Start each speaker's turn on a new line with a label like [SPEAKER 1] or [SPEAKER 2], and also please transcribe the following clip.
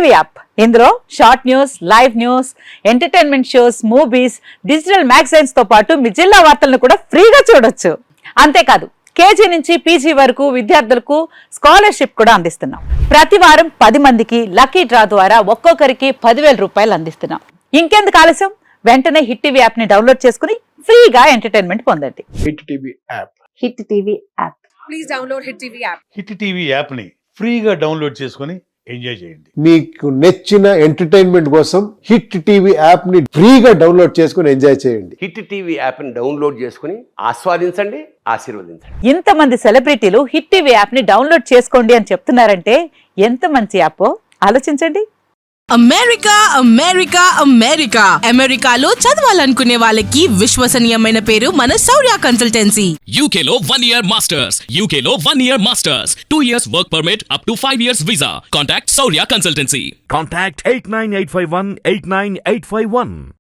[SPEAKER 1] TV app. ఇందులో short news, live news, entertainment shows, movies, digital magazines తో పాటు మీ జిల్లా వార్తలను కూడా ఫ్రీగా చూడొచ్చు. అంతేకాదు కేజీ నుంచి పీజీ వరకు విద్యార్థులకు స్కాలర్షిప్ కూడా అందిస్తున్నాం. ప్రతి వారం 10 మందికి లక్కీ డ్రా ద్వారా ఒక్కొక్కరికి 10,000 రూపాయలు అందిస్తున్నాం. ఇంకెందుకు ఆలస్యం, వెంటనే హిట్ టీవీ యాప్ ని డౌన్లోడ్ చేసుకుని ఫ్రీగా ఎంటర్టైన్మెంట్ పొందండి.
[SPEAKER 2] Hit TV app.
[SPEAKER 1] Hit TV app.
[SPEAKER 3] Please download hit TV app.
[SPEAKER 4] Hit TV app ని ఫ్రీగా డౌన్లోడ్ చేసుకుని ఎంజాయ్ చేయండి.
[SPEAKER 2] మీకు నచ్చిన ఎంటర్టైన్మెంట్ కోసం హిట్ టీవీ యాప్ ని ఫ్రీగా డౌన్లోడ్ చేసుకుని ఎంజాయ్ చేయండి.
[SPEAKER 5] హిట్ టీవీ యాప్ ని డౌన్లోడ్ చేసుకుని ఆస్వాదించండి, ఆశీర్వదించండి.
[SPEAKER 1] ఇంతమంది సెలబ్రిటీలు హిట్ టీవీ యాప్ ని డౌన్లోడ్ చేసుకోండి అని చెప్తున్నారంటే ఎంత మంచి యాప్ ఆలోచించండి.
[SPEAKER 6] అమెరికా అమెరికా అమెరికా అమెరికాలో చదవాలనుకునే వాళ్ళకి విశ్వసనీయమైన పేరు మన శౌర్య కన్సల్టెన్సీ.
[SPEAKER 7] UK లో 1 year masters. UK లో 1 year masters. 2 years work permit up to 5 years visa. Contact Saurya Consultancy.
[SPEAKER 8] Contact 89851 89851.